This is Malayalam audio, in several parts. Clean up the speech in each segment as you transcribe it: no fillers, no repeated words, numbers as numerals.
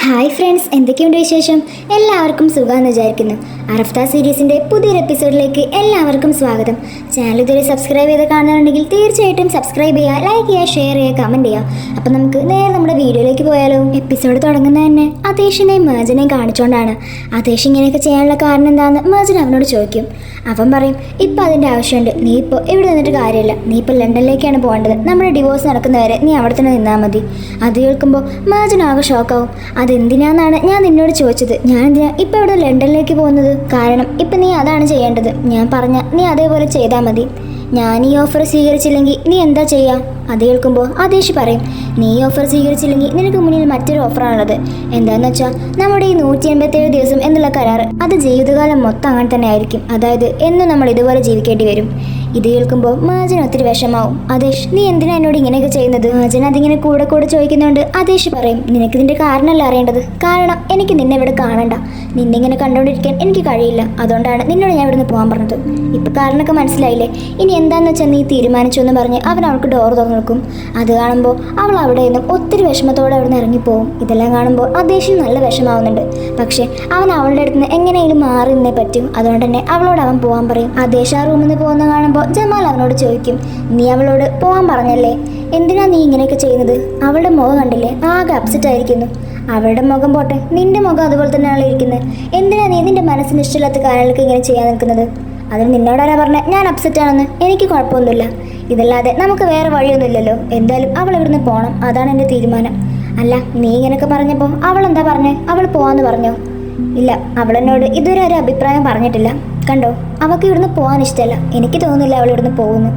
ഹായ് ഫ്രണ്ട്സ്, എന്തൊക്കെയുണ്ട് വിശേഷം? എല്ലാവർക്കും സുഖമെന്ന് വിചാരിക്കുന്നു. അറഫ്ത സീരീസിൻ്റെ പുതിയൊരു എപ്പിസോഡിലേക്ക് എല്ലാവർക്കും സ്വാഗതം. ചാനൽ ഇതുവരെ സബ്സ്ക്രൈബ് ചെയ്ത് കാണുന്നുണ്ടെങ്കിൽ തീർച്ചയായിട്ടും സബ്സ്ക്രൈബ് ചെയ്യുക, ലൈക്ക് ചെയ്യുക, ഷെയർ ചെയ്യുക, കമൻറ്റ് ചെയ്യുക. അപ്പം നമുക്ക് നേരെ നമ്മുടെ വീഡിയോയിലേക്ക് പോയാലോ. എപ്പിസോഡ് തുടങ്ങുന്നത് തന്നെ അതേഷിനെയും മേജനെയും കാണിച്ചുകൊണ്ടാണ്. അതേഷ് ഇങ്ങനെയൊക്കെ ചെയ്യാനുള്ള കാരണം എന്താണെന്ന് മേജൻ അവനോട് ചോദിക്കും. അവൻ പറയും, ഇപ്പം അതിൻ്റെ ആവശ്യമുണ്ട്, നീ ഇപ്പോൾ ഇവിടെ നിന്നിട്ട് കാര്യമില്ല, നീ ഇപ്പോൾ ലണ്ടനിലേക്കാണ് പോകേണ്ടത്, നമ്മുടെ ഡിവോഴ്സ് നടക്കുന്നവരെ നീ അവിടെ തന്നെ നിന്നാൽ മതി. അത് കേൾക്കുമ്പോൾ മേജൻ ആകെ ഷോക്കാവും. അതെന്തിനാന്നാണ് ഞാൻ നിന്നോട് ചോദിച്ചത്. ഞാൻ എന്തിനാ ഇപ്പം ഇവിടെ ലണ്ടനിലേക്ക് പോകുന്നത്? കാരണം ഇപ്പം നീ അതാണ് ചെയ്യേണ്ടത്. ഞാൻ പറഞ്ഞ നീ അതേപോലെ ചെയ്താൽ മതി. ഞാൻ ഈ ഓഫർ സ്വീകരിച്ചില്ലെങ്കിൽ നീ എന്താ ചെയ്യുക? അത് കേൾക്കുമ്പോൾ അതേഷ് പറയും, നീ ഈ ഓഫർ സ്വീകരിച്ചില്ലെങ്കിൽ നിനക്ക് മുന്നിൽ മറ്റൊരു ഓഫറാണുള്ളത്. എന്താണെന്ന് വെച്ചാൽ നമ്മുടെ ഈ 187 ദിവസം എന്നുള്ള കരാർ അത് ജീവിതകാലം മൊത്തം അങ്ങനെ തന്നെ ആയിരിക്കും. അതായത് എന്നും നമ്മൾ ഇതുപോലെ ജീവിക്കേണ്ടി വരും. ഇത് കേൾക്കുമ്പോൾ മേജൻ ഒത്തിരി വിഷമാവും. അതേഷ്, നീ എന്തിനാ എന്നോട് ഇങ്ങനെയൊക്കെ ചെയ്യുന്നത്? മേജൻ അതിങ്ങനെ കൂടെ ചോദിക്കുന്നുണ്ട്. അതേഷ് പറയും, നിനക്കിതിൻ്റെ കാരണമല്ല അറിയേണ്ടത്. കാരണം എനിക്ക് നിന്നെ ഇവിടെ കാണണ്ട, നിന്നെ ഇങ്ങനെ കണ്ടുകൊണ്ടിരിക്കാൻ എനിക്ക് കഴിയില്ല. അതുകൊണ്ടാണ് നിന്നോട് ഞാൻ ഇവിടുന്ന് പോകാൻ പറഞ്ഞത്. ഇപ്പം കാരണമൊക്കെ മനസ്സിലായില്ലേ? ഇനി എന്താണെന്ന് വെച്ചാൽ നീ തീരുമാനിച്ചു എന്ന് പറഞ്ഞ് അവൻ അവൾക്ക് ഡോർ തുറന്നു നിൽക്കും. അത് കാണുമ്പോൾ അവൾ അവിടെ നിന്നും ഒത്തിരി വിഷമത്തോടെ അവിടെ നിന്ന് ഇറങ്ങിപ്പോവും. ഇതെല്ലാം കാണുമ്പോൾ അതേഷിന് നല്ല വിഷമാവുന്നുണ്ട്. പക്ഷേ അവൻ അവളുടെ അടുത്ത് നിന്ന് എങ്ങനെയെങ്കിലും മാറി നിന്നേ പറ്റും. അതുകൊണ്ട് തന്നെ അവളോട് അവൻ പോകാൻ പറയും. അതേഷ് ആ റൂമിൽ നിന്ന് പോകുന്ന കാണുമ്പോൾ ജമാൽ അവനോട് ചോദിക്കും, നീ അവളോട് പോകാൻ പറഞ്ഞല്ലേ, എന്തിനാ നീ ഇങ്ങനെയൊക്കെ ചെയ്യുന്നത്? അവളുടെ മുഖം കണ്ടില്ലേ, ആകെ അപ്സെറ്റ് ആയിരിക്കുന്നു. അവളുടെ മുഖം പോട്ടെ, നിന്റെ മുഖം അതുപോലെ തന്നെയാണ് ഇരിക്കുന്നത്. എന്തിനാ നീ നിന്റെ മനസ്സിന് ഇഷ്ടമില്ലാത്ത കാര്യങ്ങൾക്ക് ഇങ്ങനെ ചെയ്യാൻ നിൽക്കുന്നത്? അതിന് നിന്നോടാരാ പറഞ്ഞത് ഞാൻ അപ്സെറ്റ് ആണെന്ന്? എനിക്ക് കുഴപ്പമൊന്നുമില്ല. ഇതല്ലാതെ നമുക്ക് വേറെ വഴിയൊന്നുമില്ലല്ലോ. എന്തായാലും അവൾ ഇവിടുന്ന് പോകണം, അതാണ് എൻ്റെ തീരുമാനം. അല്ല, നീ ഇങ്ങനെയൊക്കെ പറഞ്ഞപ്പോൾ അവൾ എന്താ പറഞ്ഞേ? അവൾ പോവാന്ന് പറഞ്ഞോ? ഇല്ല, അവളെന്നോട് ഇതുവരെ ഒരു അഭിപ്രായം പറഞ്ഞിട്ടില്ല. കണ്ടോ, അവൾക്ക് ഇവിടുന്ന് പോകാൻ ഇഷ്ടമല്ല. എനിക്ക് തോന്നുന്നില്ല അവൾ ഇവിടുന്ന് പോകുന്നു.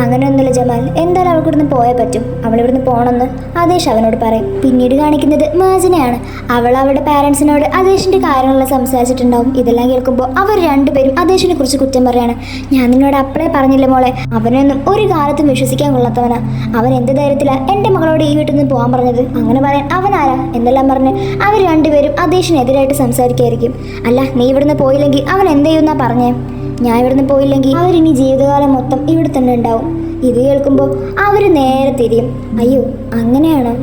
അങ്ങനെയൊന്നുമില്ല ജമാൽ, എന്തായാലും അവൾക്ക് ഇവിടുന്ന് പോയേ പറ്റും. അവൾ ഇവിടുന്ന് പോകണമെന്ന് അതേഷ് അവനോട് പറയും. പിന്നീട് കാണിക്കുന്നത് മേജനെയാണ്. അവൾ അവളുടെ പാരൻസിനോട് അതേഷിൻ്റെ കാര്യങ്ങളെല്ലാം സംസാരിച്ചിട്ടുണ്ടാവും. ഇതെല്ലാം കേൾക്കുമ്പോൾ അവർ രണ്ടുപേരും അതേഷിനെ കുറിച്ച് കുറ്റം പറയാണ്. ഞാൻ നിന്നോട് അപ്പളേ പറഞ്ഞില്ല മോളെ, അവനൊന്നും ഒരു കാലത്തും വിശ്വസിക്കാൻ കൊള്ളാത്തവനാ. അവൻ എന്ത് ധൈര്യത്തിലാണ് എൻ്റെ മകളോട് ഈ വീട്ടിൽ നിന്ന് പോകാൻ പറഞ്ഞത്? അങ്ങനെ പറയാൻ അവനാരാ എന്നെല്ലാം പറഞ്ഞ് അവർ രണ്ടുപേരും അതേഷിനെതിരായിട്ട് സംസാരിക്കായിരിക്കും. അല്ല, നീ ഇവിടുന്ന് പോയില്ലെങ്കിൽ അവൻ എന്ത് ചെയ്യുമെന്നാ പറഞ്ഞേ? ഞാൻ ഇവിടുന്ന് പോയില്ലെങ്കിൽ അവരിനി ജീവിതകാലം മൊത്തം ഇവിടെ തന്നെ ഉണ്ടാവും. ഇത് കേൾക്കുമ്പോൾ അവർ നേരെ തിരിയും. അയ്യോ, അങ്ങനെയാണോ?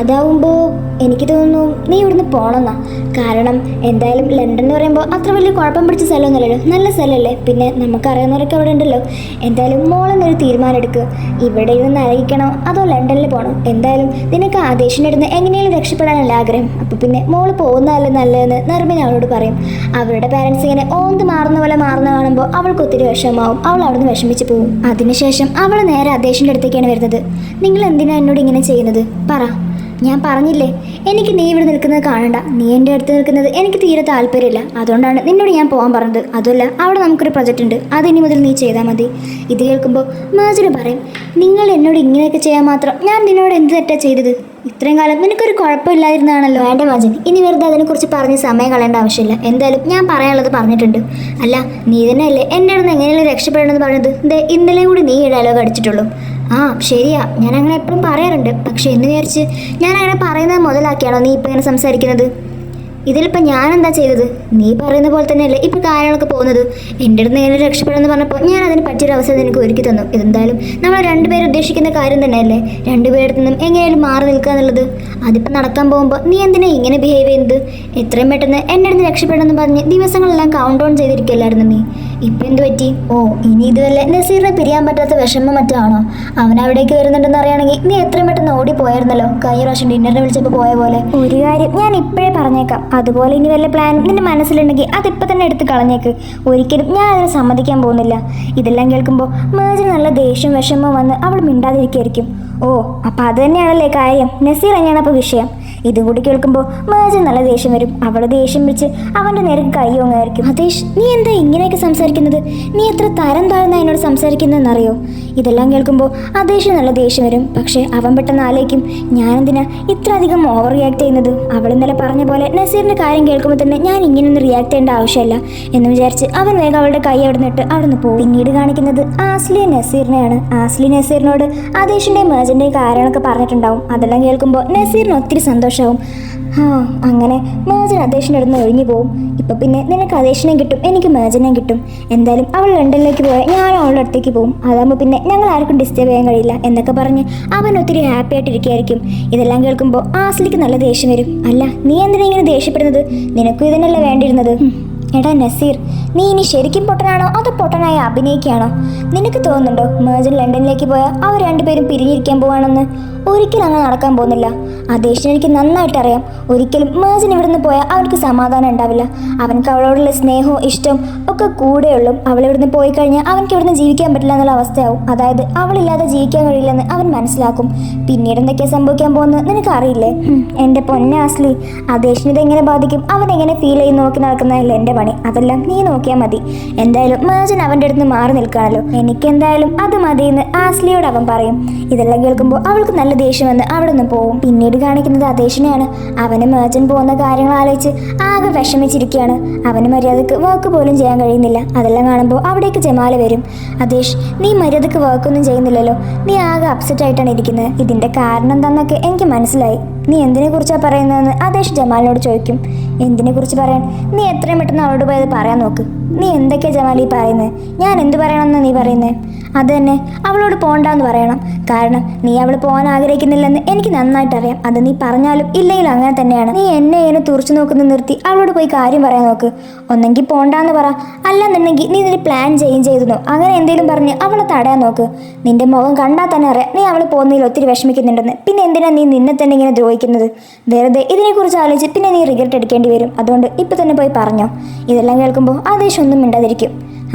അതാവുമ്പോൾ എനിക്ക് തോന്നുന്നു നീ ഇവിടുന്ന് പോകണമെന്നാ. കാരണം എന്തായാലും ലണ്ടൻ എന്ന് പറയുമ്പോൾ അത്ര വലിയ കുഴപ്പം പിടിച്ച സ്ഥലമൊന്നുമല്ലല്ലോ, നല്ല സ്ഥലമല്ലേ. പിന്നെ നമുക്കറിയാവുന്നവരൊക്കെ അവിടെ ഉണ്ടല്ലോ. എന്തായാലും മോളെന്നൊരു തീരുമാനം എടുക്കുക. ഇവിടെ ഇരുന്ന് അറിയിക്കണോ അതോ ലണ്ടനിൽ പോകണോ? എന്തായാലും നിനക്ക് ആദേശിൻ്റെ അടുത്ത് എങ്ങനെയും രക്ഷപ്പെടാനല്ല ആഗ്രഹം. അപ്പോൾ പിന്നെ മോള് പോകുന്നതല്ല നല്ലതെന്ന് നിർമ്മിന അവളോട് പറയും. അവരുടെ പാരൻസ് ഇങ്ങനെ ഓന്ത് മാറുന്ന പോലെ മാറുന്ന കാണുമ്പോൾ അവൾക്ക് ഒത്തിരി വിഷമമാവും. അവൾ അവിടെ നിന്ന് വിഷമിച്ച് പോകും. അതിനുശേഷം അവൾ നേരെ ആദേശിൻ്റെ അടുത്തേക്കാണ് വരുന്നത്. നിങ്ങൾ എന്തിനാ എന്നോട് ഇങ്ങനെ ചെയ്യുന്നത്? പറ. ഞാൻ പറഞ്ഞില്ലേ, എനിക്ക് നീ ഇവിടെ നിൽക്കുന്നത് കാണണ്ട. നീ എൻ്റെ അടുത്ത് നിൽക്കുന്നത് എനിക്ക് തീരെ താല്പര്യമില്ല. അതുകൊണ്ടാണ് നിന്നോട് ഞാൻ പോകാൻ പറഞ്ഞത്. അതുമല്ല, അവിടെ നമുക്കൊരു പ്രൊജക്റ്റ് ഉണ്ട്, അത് ഇനി മുതൽ നീ ചെയ്താൽ മതി. ഇത് കേൾക്കുമ്പോൾ മേജന് പറയും, നിങ്ങൾ എന്നോട് ഇങ്ങനെയൊക്കെ ചെയ്യാൻ മാത്രം ഞാൻ നിന്നോട് എന്ത് തെറ്റാ ചെയ്തത്? ഇത്രയും കാലം നിനക്കൊരു കുഴപ്പമില്ലായിരുന്നാണല്ലോ. വേണ്ട മാജൻ, ഇനി വെറുതെ അതിനെക്കുറിച്ച് പറഞ്ഞ് സമയം കളയേണ്ട ആവശ്യമില്ല. എന്തായാലും ഞാൻ പറയാനുള്ളത് പറഞ്ഞിട്ടുണ്ട്. അല്ല, നീ തന്നെയല്ലേ എൻ്റെ അടുത്ത് എങ്ങനെയാണ് രക്ഷപ്പെടണമെന്ന് പറഞ്ഞത്? ഇന്നലെ കൂടി നീ ഈ ഡയലോഗ് അടിച്ചിട്ടുള്ളൂ. ആ ശരിയാ, ഞാൻ അങ്ങനെ എപ്പോഴും പറയാറുണ്ട്. പക്ഷെ എന്ന് വിചാരിച്ച് ഞാൻ അങ്ങനെ പറയുന്നത് മുതലാക്കിയാണോ നീ ഇപ്പം ഇങ്ങനെ സംസാരിക്കുന്നത്? ഇതിലിപ്പോൾ ഞാനെന്താ ചെയ്തത്? നീ പറയുന്ന പോലെ തന്നെയല്ലേ ഇപ്പോൾ കാര്യങ്ങളൊക്കെ പോകുന്നത്. എൻ്റെ അടുത്ത് എങ്ങനെ രക്ഷപ്പെടുമെന്ന് പറഞ്ഞപ്പോൾ ഞാൻ അതിന് പറ്റിയൊരു അവസരം നിനക്ക് ഒരുക്കി തന്നു. ഇതെന്തായാലും നമ്മൾ രണ്ടുപേരും ഉദ്ദേശിക്കുന്ന കാര്യം തന്നെയല്ലേ, രണ്ടുപേരുടെ നിന്നും എങ്ങനെയാലും മാറി നിൽക്കുക എന്നുള്ളത്. അതിപ്പോൾ നടക്കാൻ പോകുമ്പോൾ നീ എന്തിനാ ഇങ്ങനെ ബിഹേവ് ചെയ്യുന്നത്? എത്രയും പെട്ടെന്ന് എൻ്റെ അടുത്ത് രക്ഷപ്പെടണമെന്ന് പറഞ്ഞ് ദിവസങ്ങളെല്ലാം കൗണ്ട് ഡൗൺ ചെയ്തിരിക്കുകയല്ലായിരുന്നു നീ. ഇപ്പം എന്ത് പറ്റി? ഓ, ഇനി ഇതുവല്ല നസീറിനെ പിരിയാൻ പറ്റാത്ത വിഷമം മറ്റാണോ? അവൻ അവിടേക്ക് വരുന്നുണ്ടെന്ന് അറിയാണെങ്കിൽ നീ എത്രയും പെട്ടെന്ന് ഓടിപ്പോയായിരുന്നല്ലോ, കഴിഞ്ഞ പ്രാവശ്യം ഡിന്നറിന് വിളിച്ചപ്പോൾ പോയ പോലെ. ഒരു കാര്യം ഞാൻ ഇപ്പോഴേ പറഞ്ഞേക്കാം, അതുപോലെ ഇനി വല്ല പ്ലാനും നിന്റെ മനസ്സിലുണ്ടെങ്കിൽ അതിപ്പോൾ തന്നെ എടുത്ത് കളഞ്ഞേക്ക്. ഒരിക്കലും ഞാൻ അതിന് സമ്മതിക്കാൻ പോകുന്നില്ല. ഇതെല്ലാം കേൾക്കുമ്പോൾ മേജന് നല്ല ദേഷ്യം വിഷമം വന്ന് അവൾ മിണ്ടാതിരിക്കുകയായിരിക്കും. ഓ, അപ്പം അത് തന്നെയാണല്ലേ കാര്യം? നസീർ തന്നെയാണ് അപ്പോൾ വിഷയം. ഇതും കൂടി കേൾക്കുമ്പോൾ മേജന് നല്ല ദേഷ്യം വരും. അവൾ ദേഷ്യം വെച്ച് അവൻ്റെ നേരെ കൈ ഓങ്ങായിരിക്കും. അതേഷ്, നീ എന്താ ഇങ്ങനെയൊക്കെ സംസാരിക്കുന്നത്? നീ എത്ര തരം താഴ്ന്ന എന്നോട് സംസാരിക്കുന്നതെന്നറിയോ? ഇതെല്ലാം കേൾക്കുമ്പോൾ അതേഷ് നല്ല ദേഷ്യം വരും. പക്ഷേ അവൻ പെട്ടെന്ന് ആലോചിക്കും, ഞാനെന്തിനാ ഇത്ര അധികം ഓവർ റിയാക്ട് ചെയ്യുന്നത്? അവൾ ഇന്നലെ പറഞ്ഞ പോലെ നസീറിൻ്റെ കാര്യം കേൾക്കുമ്പോൾ തന്നെ ഞാൻ ഇങ്ങനെയൊന്നും റിയാക്ട് ചെയ്യേണ്ട ആവശ്യമില്ല എന്ന് വിചാരിച്ച് അവൻ വേഗം അവളുടെ കൈ അവിടെ നിന്നിട്ട് അവിടെ നിന്ന് പോകും. പിന്നീട് കാണിക്കുന്നത് ആസ്ലി നസീറിനെയാണ്. ആസ്ലി നസീറിനോട് അതേഷിൻ്റെയും മേജൻ്റെയും കാര്യങ്ങളൊക്കെ പറഞ്ഞിട്ടുണ്ടാവും. അതെല്ലാം കേൾക്കുമ്പോൾ നസീറിന് ഒത്തിരി സന്തോഷമാവും. അങ്ങനെ മേജൻ അദേശിൻ്റെ അടുത്ത് ഒഴിഞ്ഞു പോവും. ഇപ്പം പിന്നെ നിനക്ക് അദേശിനെയും കിട്ടും, എനിക്ക് മേജനെയും കിട്ടും. എന്തായാലും അവൾ ലണ്ടനിലേക്ക് പോയാൽ ഞാനും അവളുടെ അടുത്തേക്ക് പോകും. അതാകുമ്പോൾ പിന്നെ ഞങ്ങൾ ആർക്കും ഡിസ്റ്റർബ് ചെയ്യാൻ കഴിയില്ല എന്നൊക്കെ പറഞ്ഞ് അവൻ ഒത്തിരി ഹാപ്പി ആയിട്ടിരിക്കുകയായിരിക്കും. ഇതെല്ലാം കേൾക്കുമ്പോൾ ആസ്ലിക്ക് നല്ല ദേഷ്യം വരും. അല്ല, നീ എന്തിനാ ഇങ്ങനെ ദേഷ്യപ്പെടുന്നത്? നിനക്കും ഇതിനല്ലേ വേണ്ടിയിരുന്നത്? എടാ നസീർ, നീ ഇനി ശരിക്കും പൊട്ടനാണോ അതോ പൊട്ടനായി അഭിനയിക്കുകയാണോ? നിനക്ക് തോന്നുന്നുണ്ടോ മേജൻ ലണ്ടനിലേക്ക് പോയാൽ അവർ രണ്ടുപേരും പിരിഞ്ഞിരിക്കാൻ പോവാണെന്ന്? ഒരിക്കലും അങ്ങനെ നടക്കാൻ പോകുന്നില്ല. അദേശിന് എനിക്ക് നന്നായിട്ട് അറിയാം. ഒരിക്കലും മേജൻ ഇവിടുന്ന് പോയാൽ അവനക്ക് സമാധാനം ഉണ്ടാവില്ല. അവനക്ക് അവളോടുള്ള സ്നേഹവും ഇഷ്ടവും ഒക്കെ കൂടെയുള്ളൂ. അവൾ ഇവിടുന്ന് പോയി കഴിഞ്ഞാൽ അവനക്ക് ഇവിടുന്ന് ജീവിക്കാൻ പറ്റില്ല എന്നുള്ള അവസ്ഥയാവും. അതായത് അവളില്ലാതെ ജീവിക്കാൻ കഴിയില്ലെന്ന് അവൻ മനസ്സിലാക്കും. പിന്നീട് എന്തൊക്കെയാണ് സംഭവിക്കാൻ പോകുന്നത് നിനക്ക് അറിയില്ലേ? എൻ്റെ പൊന്നെ ആസ്ലി, അദേശിന് ഇതെങ്ങനെ ബാധിക്കും? അവൻ എങ്ങനെ ഫീൽ ചെയ്ത് നോക്കി നടക്കുന്നതല്ല എൻ്റെ പണി. അതെല്ലാം നീ നോക്കിയാൽ മതി. എന്തായാലും മേജൻ അവൻ്റെ അടുത്ത് മാറി നിൽക്കുകയാണല്ലോ, എനിക്ക് എന്തായാലും അത് മതിയെന്ന് ആസ്ലിയോട് അവൻ പറയും. ഇതെല്ലാം കേൾക്കുമ്പോൾ അവൾക്ക് നല്ല ദേഷ്യം വന്ന് അവിടെ നിന്ന് പോവും. പിന്നീട് കാണിക്കുന്നത് അദേശിനെയാണ്. അവന് മേജൻ പോകുന്ന കാര്യങ്ങൾ ആലോചിച്ച് ആകെ വിഷമിച്ചിരിക്കുകയാണ്. അവന് മര്യാദക്ക് വർക്ക് പോലും ചെയ്യാൻ കഴിയുന്നില്ല. അതെല്ലാം കാണുമ്പോൾ അവിടേക്ക് ജമാൽ വരും. അദേശ്, നീ മര്യാദക്ക് വർക്കൊന്നും ചെയ്യുന്നില്ലല്ലോ, നീ ആകെ അപ്സെറ്റ് ആയിട്ടാണ് ഇരിക്കുന്നത്. ഇതിൻ്റെ കാരണം എന്താണെന്നൊക്കെ എനിക്ക് മനസ്സിലായി. നീ എന്തിനെ കുറിച്ചാണ് പറയുന്നതെന്ന് അദേശ് ജമാലിനോട് ചോദിക്കും. എന്തിനെ കുറിച്ച് പറയാൻ? നീ എത്രയും പെട്ടെന്ന് അവളോട് പോയത് പറയാൻ നോക്ക്. നീ എന്തൊക്കെയാ ജമാലി പറയുന്നത്? ഞാൻ എന്ത് പറയണമെന്ന് നീ പറയുന്നത്? അത് തന്നെ, അവളോട് പോകണ്ടെന്ന് പറയണം. കാരണം നീ അവൾ പോകാൻ ആഗ്രഹിക്കുന്നില്ലെന്ന് എനിക്ക് നന്നായിട്ടറിയാം. അത് നീ പറഞ്ഞാലും ഇല്ലെങ്കിലും അങ്ങനെ തന്നെയാണ്. നീ എന്നെ ഇങ്ങനെ തുറച്ചു നോക്കുന്ന നിർത്തി അവളോട് പോയി കാര്യം പറയാൻ നോക്ക്. ഒന്നെങ്കിൽ പോകണ്ടെന്ന് പറ, അല്ലെന്നുണ്ടെങ്കിൽ നീ ഇതിന് പ്ലാൻ ചെയ്തിരുന്നു അങ്ങനെ എന്തെങ്കിലും പറഞ്ഞ് അവളെ തടയാൻ നോക്ക്. നിന്റെ മുഖം കണ്ടാൽ തന്നെ അറിയാം നീ അവൾ പോകുന്നതിൽ ഒത്തിരി വിഷമിക്കുന്നുണ്ടെന്ന്. പിന്നെ എന്തിനാ നീ നിന്നെ തന്നെ ഇങ്ങനെ ദ്രോഹിക്കുന്നത്? വെറുതെ ഇതിനെക്കുറിച്ച് ആലോചിച്ച് പിന്നെ നീ റിഗ്രറ്റ് അടിക്കേണ്ടി വരും. അതുകൊണ്ട് ഇപ്പം തന്നെ പോയി പറഞ്ഞോ. ഇതെല്ലാം കേൾക്കുമ്പോൾ ആദേശം ഒന്നും മിണ്ടാതിരിക്കും.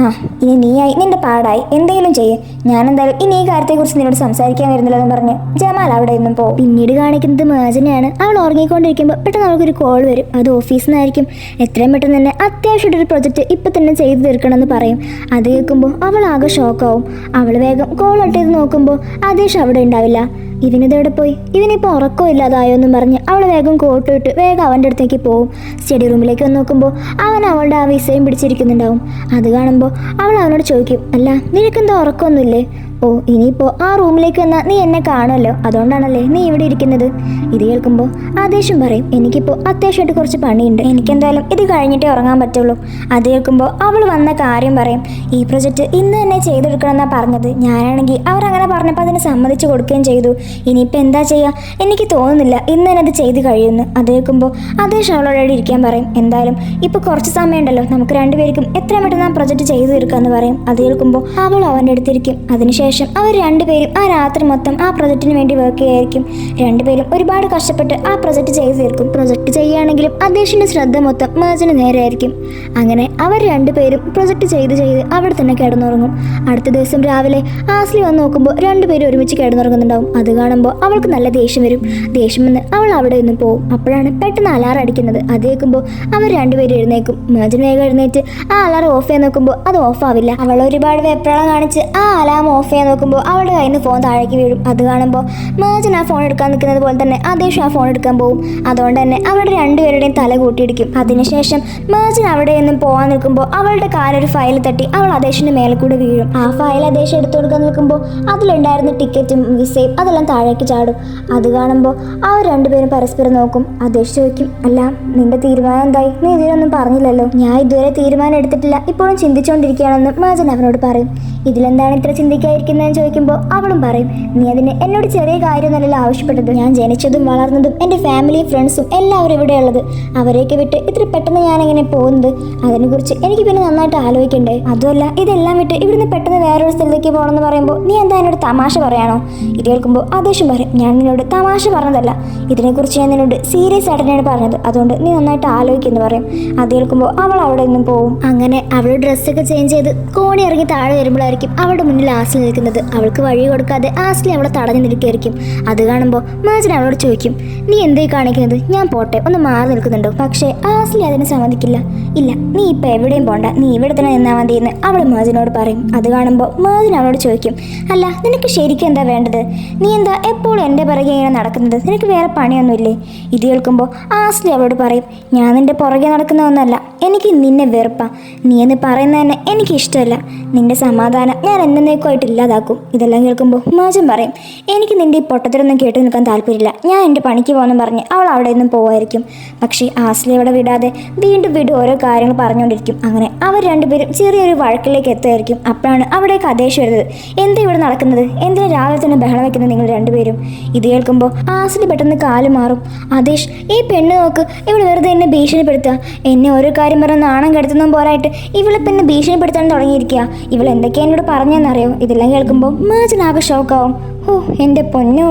ഇനി നീയായി നിന്റെ പാടായി എന്തെങ്കിലും ചെയ്യേ. ഞാനെന്തായാലും ഇനി ഈ കാര്യത്തെക്കുറിച്ച് നിന്നോട് സംസാരിക്കാൻ വരുന്നില്ലെന്ന് പറഞ്ഞ് ജമാൽ അവിടെ നിന്നും പോകും. പിന്നീട് കാണിക്കുന്നത് മേജനെയാണ്. അവൾ ഉറങ്ങിക്കൊണ്ടിരിക്കുമ്പോൾ പെട്ടെന്ന് അവൾക്കൊരു കോൾ വരും. അത് ഓഫീസിൽ നിന്നായിരിക്കും. എത്രയും പെട്ടെന്ന് തന്നെ അത്യാവശ്യമായിട്ടൊരു പ്രൊജക്റ്റ് ഇപ്പം തന്നെ ചെയ്തു തീർക്കണമെന്ന് പറയും. അത് കേൾക്കുമ്പോൾ അവൾ ആകെ ഷോക്കാവും. അവൾ വേഗം കോൾ ഔട്ട് ചെയ്ത് നോക്കുമ്പോൾ ആദേശ് അവിടെ ഉണ്ടാവില്ല. ഇവനിതെവിടെ പോയി? ഇവനിപ്പോൾ ഉറക്കവും ഇല്ലാതായോ എന്നും പറഞ്ഞ് അവൾ വേഗം കോട്ട് ഇട്ട് വേഗം അവൻ്റെ അടുത്തേക്ക് പോവും. സ്റ്റഡി റൂമിലേക്ക് വന്ന് നോക്കുമ്പോൾ അവൻ അവളുടെ ആ വിസയും പിടിച്ചിരിക്കുന്നുണ്ടാവും. അത് കാണുമ്പോൾ അവൾ അവനോട് ചോദിക്കും, അല്ല നിനക്കെന്താ ഉറക്കമൊന്നുമില്ലേ? ഓ, ഇനിയിപ്പോൾ ആ റൂമിലേക്ക് വന്നാൽ നീ എന്നെ കാണുമല്ലോ, അതുകൊണ്ടാണല്ലേ നീ ഇവിടെ ഇരിക്കുന്നത്. ഇത് കേൾക്കുമ്പോൾ ആദേശം പറയും, എനിക്കിപ്പോൾ അത്യാവശ്യമായിട്ട് കുറച്ച് പണിയുണ്ട്, എനിക്കെന്തായാലും ഇത് കഴിഞ്ഞിട്ടേ ഉറങ്ങാൻ പറ്റുള്ളൂ. അത് കേൾക്കുമ്പോൾ അവൾ വന്ന കാര്യം പറയും. ഈ പ്രൊജക്റ്റ് ഇന്ന് തന്നെ ചെയ്തെടുക്കണമെന്നാണ് പറഞ്ഞത്. ഞാനാണെങ്കിൽ അവരങ്ങനെ പറഞ്ഞപ്പോൾ അതിന് സമ്മതിച്ച് കൊടുക്കുകയും ചെയ്തു. ഇനിയിപ്പോൾ എന്താ ചെയ്യുക? എനിക്ക് തോന്നുന്നില്ല ഇന്ന് തന്നെ അത് ചെയ്ത് കഴിയുമെന്ന്. അത് കേൾക്കുമ്പോൾ ആദേശം അവളോട് ഇരിക്കാൻ പറയും. എന്തായാലും ഇപ്പോൾ കുറച്ച് സമയമുണ്ടല്ലോ, നമുക്ക് രണ്ടുപേർക്കും എത്രയും പെട്ടെന്ന് ആ പ്രൊജക്റ്റ് ചെയ്ത് തീർക്കാമെന്ന് പറയും. അത് കേൾക്കുമ്പോൾ അവൾ അവൻ്റെ അടുത്തിരിക്കും. അതിനുശേഷം അവർ രണ്ടുപേരും ആ രാത്രി മൊത്തം ആ പ്രൊജക്റ്റിന് വേണ്ടി വർക്ക് ചെയ്യായിരിക്കും. രണ്ടുപേരും ഒരുപാട് കഷ്ടപ്പെട്ട് ആ പ്രൊജക്റ്റ് ചെയ്ത് തീർക്കും. പ്രൊജക്റ്റ് ചെയ്യുകയാണെങ്കിലും അദേശിൻ്റെ ശ്രദ്ധ മൊത്തം മേജന് നേരെ ആയിരിക്കും. അങ്ങനെ അവർ രണ്ടുപേരും പ്രൊജക്റ്റ് ചെയ്ത് അവിടെ തന്നെ കിടന്നുറങ്ങും. അടുത്ത ദിവസം രാവിലെ ആസ്ലി വന്ന് നോക്കുമ്പോൾ രണ്ടുപേരും ഒരുമിച്ച് കിടന്നുറങ്ങുന്നുണ്ടാവും. അത് കാണുമ്പോൾ അവൾക്ക് നല്ല ദേഷ്യം വരും. ദേഷ്യം വന്ന് അവൾ അവിടെ നിന്ന് പോകും. അപ്പോഴാണ് പെട്ടെന്ന് അലാറം അടിക്കുന്നത്. അത് കേൾക്കുമ്പോൾ അവർ രണ്ടുപേരും എഴുന്നേക്കും. മേജൻ വേഗം എഴുന്നേറ്റ് ആ അലാറം ഓഫ് ചെയ്യാൻ നോക്കുമ്പോൾ അത് ഓഫാവില്ല. അവൾ ഒരുപാട് വെപ്രാളം കാണിച്ച് ആ അലാം ഓഫ് ചെയ്യാൻ നോക്കുമ്പോൾ അവളുടെ കയ്യിൽ നിന്ന് ഫോൺ താഴേക്ക് വീഴും. അത് കാണുമ്പോൾ മേജൻ ആ ഫോൺ എടുക്കാൻ നിൽക്കുന്നത് പോലെ തന്നെ ആദേശം ആ ഫോൺ എടുക്കാൻ പോകും. അതുകൊണ്ട് തന്നെ അവരുടെ രണ്ടുപേരുടെയും തല കൂട്ടിയിടിക്കും. അതിനുശേഷം മേജൻ അവിടെ നിന്നും പോകാൻ നിൽക്കുമ്പോൾ അവളുടെ കാലൊരു ഫയൽ തട്ടി അവൾ ആദേശിന്റെ മേലെ കൂടെ വീഴും. ആ ഫയൽ ആദേശം എടുത്തു കൊടുക്കാൻ നിൽക്കുമ്പോൾ അതിലുണ്ടായിരുന്ന ടിക്കറ്റും വിസയും അതെല്ലാം താഴേക്ക് ചാടും. അത് കാണുമ്പോൾ അവർ രണ്ടുപേരും പരസ്പരം നോക്കും. ആദേശ് ചോദിക്കും, അല്ല നിന്റെ തീരുമാനം എന്തായി? നീ ഇതിനൊന്നും പറഞ്ഞില്ലല്ലോ. ഞാൻ ഇതുവരെ തീരുമാനം എടുത്തിട്ടില്ല, ഇപ്പോഴും ചിന്തിച്ചുകൊണ്ടിരിക്കുകയാണെന്ന് മേജൻ അവനോട് പറയും. ഇതിലെന്താണ് ഇത്ര ചിന്തിക്കാതിരിക്കുന്നതെന്ന് ചോദിക്കുമ്പോൾ അവളും പറയും, നീ അതിന് എന്നോട് ചെറിയ കാര്യമൊന്നുമല്ലല്ലോ ആവശ്യപ്പെട്ടത്. ഞാൻ ജനിച്ചതും വളർന്നതും എൻ്റെ ഫാമിലിയും ഫ്രണ്ട്സും എല്ലാവരും ഇവിടെയുള്ളത്. അവരെയൊക്കെ വിട്ട് ഇത്ര പെട്ടെന്ന് ഞാൻ എങ്ങനെ പോകുന്നത്? അതിനെക്കുറിച്ച് എനിക്ക് പിന്നെ നന്നായിട്ട് ആലോചിക്കണ്ടേ? അതുമല്ല ഇതെല്ലാം വിട്ട് ഇവിടുന്ന് പെട്ടെന്ന് വേറൊരു സ്ഥലത്തേക്ക് പോകണമെന്ന് പറയുമ്പോൾ നീ എന്താ എന്നോട് തമാശ പറയാണോ? ഇത് കേൾക്കുമ്പോൾ ആദേശം പറയും, ഞാൻ നിന്നോട് തമാശ പറഞ്ഞതല്ല, ഇതിനെക്കുറിച്ച് ഞാൻ നിന്നോട് സീരിയസ് ആയിട്ട് തന്നെയാണ് പറഞ്ഞത്. അതുകൊണ്ട് നീ നന്നായിട്ട് ആലോചിക്കുമെന്ന് പറയും. അത് കേൾക്കുമ്പോൾ അവൾ അവിടെ നിന്നും പോവും. അങ്ങനെ അവൾ ഡ്രസ്സൊക്കെ ചേഞ്ച് ചെയ്ത് കോണി ഇറങ്ങി താഴെ വരുമ്പോഴായിരിക്കും അവളുടെ മുന്നിൽ ആസ്ലി നിൽക്കുന്നത്. അവൾക്ക് വഴി കൊടുക്കാതെ ആസ്ലി അവളെ തടഞ്ഞു നിൽക്കുകയായിരിക്കും. അത് കാണുമ്പോൾ മേജൻ അവളോട് ചോദിക്കും, നീ എന്തായി കാണിക്കുന്നത്? ഞാൻ പോട്ടെ, ഒന്ന് മാറി നിൽക്കുന്നുണ്ടോ? പക്ഷേ ആസ്ലി അതിന് സമ്മതിക്കില്ല. ഇല്ല, നീ ഇപ്പം എവിടെയും പോണ്ട, നീ ഇവിടെ തന്നെ നിന്നാൽ മതി എന്ന് അവൾ മേജനോട് പറയും. അത് കാണുമ്പോൾ മേജൻ അവളോട് ചോദിക്കും, അല്ല നിനക്ക് ശരിക്കും എന്താ വേണ്ടത്? നീ എന്താ എപ്പോഴും എൻ്റെ പിറകെ ഇങ്ങനെ നടക്കുന്നത്? നിനക്ക് വേറെ പണിയൊന്നുമില്ലേ? ഇത് കേൾക്കുമ്പോൾ ആസ്ലി അവളോട് പറയും, ഞാൻ നിൻ്റെ പുറകെ നടക്കുന്ന ഒന്നല്ല, എനിക്ക് നിന്നെ വെറുപ്പാ. നീ എന്ന് പറയുന്നത് തന്നെ എനിക്കിഷ്ടമല്ല. നിന്റെ സമാധാനം ഞാൻ എന്നേക്കുമായിട്ട് ഇല്ലാതാക്കും. ഇതെല്ലാം കേൾക്കുമ്പോൾ മാജൻ പറയും, എനിക്ക് നിന്റെ ഈ പൊട്ടത്തിലൊന്നും കേട്ട് നിൽക്കാൻ താല്പര്യമില്ല, ഞാൻ എൻ്റെ പണിക്ക് പോകുമെന്ന് പറഞ്ഞ് അവൾ അവിടെ നിന്നും പോവായിരിക്കും. പക്ഷേ ആസ്ലി അവിടെ വിടാതെ വീണ്ടും ഓരോ കാര്യങ്ങൾ പറഞ്ഞുകൊണ്ടിരിക്കും. അങ്ങനെ അവർ രണ്ടുപേരും ചെറിയൊരു വഴക്കിലേക്ക് എത്തുമായിരിക്കും. അപ്പോഴാണ് അവിടേക്ക് ആദേശ് വരുന്നത്. എന്താ ഇവിടെ നടക്കുന്നത്? എന്തിനാ രാവിലെ തന്നെ ബഹളം വയ്ക്കുന്നത് നിങ്ങൾ രണ്ടുപേരും? ഇത് കേൾക്കുമ്പോൾ ആസ്ലി പെട്ടെന്ന് കാല് മാറും. ആദേശ്, ഈ പെണ്ണ് നോക്ക്, ഇവിടെ വെറുതെ എന്നെ ഭീഷണിപ്പെടുത്തുക. എന്നെ ഓരോ കാര്യം പറഞ്ഞ് നാണം കെടുത്തുന്നതും പോരായിട്ട് ഇവളിപ്പം എന്നെ ഭീഷണിപ്പെടുത്താൻ തുടങ്ങിയിരിക്കുക. ഇവൾ എന്തൊക്കെയാ എന്നോട് പറഞ്ഞെന്നറിയോ? ഇതെല്ലാം കേൾക്കുമ്പോൾ മാജൻ ആകെ ഷോക്കാവും. ഓ എൻ്റെ പൊന്നോ,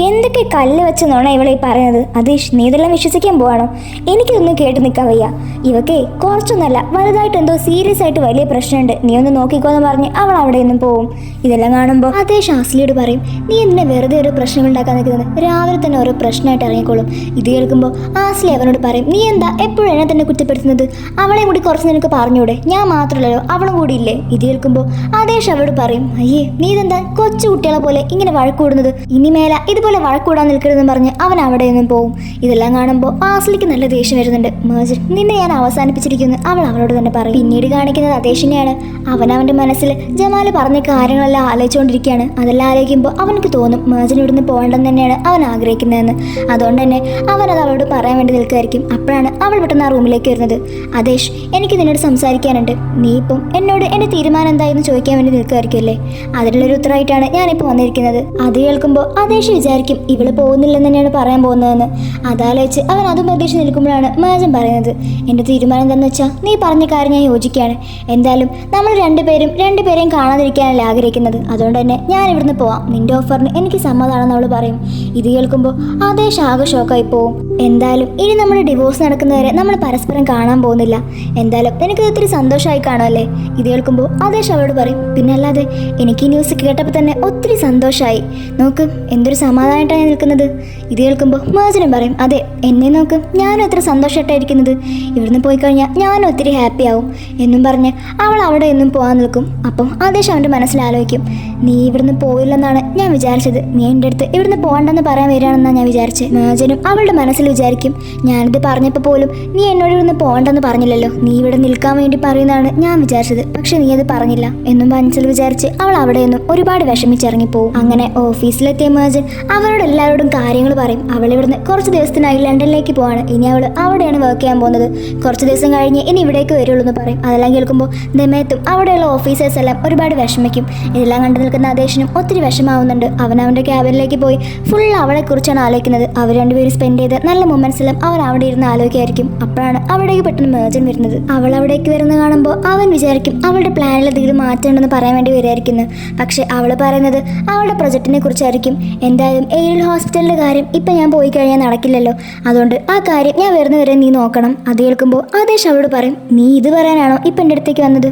എന്തൊക്കെ കല്ല് വെച്ച് നോണ ഇവളെ പറയുന്നത്? അതീഷ്, നീ ഇതെല്ലാം വിശ്വസിക്കാൻ പോവാണോ? എനിക്കിതൊന്നും കേട്ട് നിൽക്കാൻ വയ്യ. ഇവക്കേ കുറച്ചൊന്നല്ല, വലുതായിട്ട് എന്തോ സീരിയസ് ആയിട്ട് വലിയ പ്രശ്നമുണ്ട്, നീ ഒന്ന് നോക്കിക്കോന്ന് പറഞ്ഞ് അവൾ അവിടെ നിന്നും പോവും. ഇതെല്ലാം കാണുമ്പോൾ അതേഷ് ആസ്ലിയോട് പറയും, നീ എന്തിനാ വെറുതെ ഓരോ പ്രശ്നങ്ങൾ ഉണ്ടാക്കാൻ നിൽക്കുന്നത്? രാവിലെ തന്നെ ഓരോ പ്രശ്നമായിട്ട് ഇറങ്ങിക്കോളും. ഇത് കേൾക്കുമ്പോൾ ആസ്ലി അവനോട് പറയും, നീ എന്താ എപ്പോഴും എന്നെ തന്നെ കുറ്റപ്പെടുത്തുന്നത്? അവളെ കൂടി കുറച്ച് നിനക്ക് പറഞ്ഞൂടെ? ഞാൻ മാത്രമല്ലല്ലോ, അവളും കൂടി ഇല്ലേ? ഇത് കേൾക്കുമ്പോൾ അതേഷ് അവളോട് പറയും, അയ്യേ നീ ഇതെന്താ കൊച്ചു കുട്ടികളെ പോലെ ഇങ്ങനെ വഴക്കൂടുന്നത്? ഇനിമേല ഇതുപോലെ വഴക്കൂടാൻ നിൽക്കരുതെന്ന് പറഞ്ഞ് അവൻ അവിടെ നിന്നും പോവും. ഇതെല്ലാം കാണുമ്പോൾ ആസ്ലിക്ക് നല്ല ദേഷ്യം വരുന്നുണ്ട്. മാജൻ, നിന്നെ ഞാൻ അവസാനിപ്പിച്ചിരിക്കുന്നു അവൾ അവളോട് തന്നെ പറയും. പിന്നീട് കാണിക്കുന്നത് അതേഷിനെയാണ്. അവൻ്റെ മനസ്സിൽ ജമാല് പറഞ്ഞ കാര്യങ്ങളെല്ലാം ആലോചിച്ചുകൊണ്ടിരിക്കുകയാണ്. അതെല്ലാം ആലോചിക്കുമ്പോൾ അവനക്ക് തോന്നും മാജൻ ഇവിടുന്ന് പോകേണ്ടെന്ന് തന്നെയാണ് അവൻ ആഗ്രഹിക്കുന്നതെന്ന്. അതുകൊണ്ട് തന്നെ അവനത് അവളോട് പറയാൻ വേണ്ടി നിൽക്കുമായിരിക്കും. അപ്പോഴാണ് അവൾ പെട്ടെന്ന് ആ റൂമിലേക്ക് വരുന്നത്. അതേഷ്, എനിക്ക് നിന്നോട് സംസാരിക്കാനുണ്ട്. നീ ഇപ്പം എന്നോട് എൻ്റെ തീരുമാനം എന്തായെന്ന് ചോദിക്കാൻ വേണ്ടി നിൽക്കുമായിരിക്കും അല്ലേ? അതിനുള്ളൊരു ഉത്തരവായിട്ടാണ് ഞാനിപ്പോൾ വന്നിരിക്കുന്നത്. അത് കേൾക്കുമ്പോൾ അതേഷ് വിചാരിക്കും ഇവള് പോകുന്നില്ലെന്ന് തന്നെയാണ് പറയാൻ പോകുന്നതെന്ന്. അതാലോചിച്ച് അവൻ അതും പ്രതീക്ഷിച്ച് നിൽക്കുമ്പോഴാണ് മാജൻ പറയുന്നത്, എൻ്റെ തീരുമാനം എന്താണെന്ന് വെച്ചാൽ നീ പറഞ്ഞ കാര്യം ഞാൻ യോജിക്കുകയാണ്. എന്തായാലും നമ്മൾ രണ്ടുപേരെയും കാണാതിരിക്കാനല്ല ആഗ്രഹിക്കുന്നത്. അതുകൊണ്ട് തന്നെ ഞാൻ ഇവിടുന്ന് പോവാം. നിന്റെ ഓഫറിന് എനിക്ക് സമ്മതമാണെന്ന് അവൾ പറയും. ഇത് കേൾക്കുമ്പോൾ അതേഷ് ആകെ ഷോക്കായി പോവും. എന്തായാലും ഇനി നമ്മുടെ ഡിവോഴ്സ് നടക്കുന്നവരെ നമ്മൾ പരസ്പരം കാണാൻ പോകുന്നില്ല. എന്തായാലും എനിക്ക് ഒത്തിരി സന്തോഷമായി കാണുമല്ലേ? ഇത് കേൾക്കുമ്പോൾ അതേഷ് അവളോട് പറയും, പിന്നെ അല്ലാതെ എനിക്ക് ഈ ന്യൂസ് കേട്ടപ്പോൾ തന്നെ ഒത്തിരി സന്തോഷമായി. നോക്ക്, എന്തൊരു സമാധാനമായിട്ടാണ് നിൽക്കുന്നത്. ഇത് കേൾക്കുമ്പോൾ മാജനും പറയും, അതെ എന്നെ നോക്ക്, ഞാനും എത്ര സന്തോഷമായിട്ടായിരിക്കുന്നത്. ഇവിടുന്ന് പോയി കഴിഞ്ഞാൽ ഞാനും ഒത്തിരി ഹാപ്പി ആവും എന്നും പറഞ്ഞ് അവൾ അവിടെ എന്നും പോകാൻ നിൽക്കും. അപ്പം ആദേശം അവൻ്റെ മനസ്സിലാലോചിക്കും, നീ ഇവിടുന്ന് പോയില്ലെന്നാണ് ഞാൻ വിചാരിച്ചത്. നീ എൻ്റെ അടുത്ത് ഇവിടുന്ന് പോകണ്ടെന്ന് പറയാൻ വരികയാണെന്നാണ് ഞാൻ വിചാരിച്ചത്. മാജനും അവളുടെ മനസ്സിൽ വിചാരിക്കും, ഞാനിത് പറഞ്ഞപ്പോൾ പോലും നീ എന്നോട് ഇവിടുന്ന് പോകണ്ടെന്ന് പറഞ്ഞില്ലല്ലോ, നീ ഇവിടെ നിൽക്കാൻ വേണ്ടി പറയുന്നതാണ് ഞാൻ വിചാരിച്ചത്, പക്ഷെ നീ അത് പറഞ്ഞില്ല എന്നും മനസ്സിൽ വിചാരിച്ച് അവൾ അവിടെ നിന്നും ഒരുപാട് വിഷമിച്ചിറങ്ങിപ്പോവും. അങ്ങനെ ഓഫീസിലെത്തിയ മാജൻ അവരോട് എല്ലാവരോടും കാര്യങ്ങൾ പറയും. അവൾ ഇവിടുന്ന് കുറച്ച് ദിവസത്തിനായി ലണ്ടനിലേക്ക് പോവാണ്. ഇനി അവൾ അവിടെയാണ് വർക്ക് ചെയ്യാൻ പോകുന്നത്. കുറച്ച് ദിവസം കഴിഞ്ഞ് ഇനി ഇവിടേക്ക് വരുള്ളൂ എന്ന് പറയും. അതെല്ലാം കേൾക്കുമ്പോൾ ദമയത്തും അവിടെയുള്ള ഓഫീസേഴ്സ് എല്ലാം ഒരുപാട് വിഷമിക്കും. ഇതെല്ലാം കണ്ടു നിൽക്കുന്ന ആദേശിനും ഒത്തിരി വിഷമാവുന്നുണ്ട്. അവൻ്റെ ക്യാബിനിലേക്ക് പോയി ഫുൾ അവളെ കുറിച്ചാണ് ആലോചിക്കുന്നത്. അവർ രണ്ടുപേരും സ്പെൻഡ് ചെയ്ത് നല്ല മൊമെന്റ്സ് എല്ലാം അവൻ അവിടെ ഇരുന്ന് ആലോചിക്കായിരിക്കും. അപ്പോഴാണ് അവിടേക്ക് പെട്ടെന്ന് മാജൻ വരുന്നത്. അവൾ അവിടേക്ക് വരുന്ന കാണുമ്പോൾ അവൻ വിചാരിക്കും അവളുടെ പ്ലാനിൽ എന്തെങ്കിലും മാറ്റമുണ്ടെന്ന് പറയാൻ വേണ്ടി വരികയായിരിക്കുന്നു. പക്ഷെ അവൾ പറയുന്നത് അവളുടെ പ്രൊജക്റ്റിനെ കുറിച്ചായിരിക്കും. എന്തായാലും ഏരിയൽ ഹോസ്പിറ്റലിൻ്റെ കാര്യം ഇപ്പം ഞാൻ പോയി കഴിഞ്ഞാൽ നടക്കില്ലല്ലോ, അതുകൊണ്ട് ആ കാര്യം ഞാൻ വരുന്നവരെ നീ നോക്കണം. അത് കേൾക്കുമ്പോൾ ആദേശ് അവളോട് പറയും, നീ ഇത് പറയാനാണോ ഇപ്പം എൻ്റെ അടുത്തേക്ക് വന്നത്?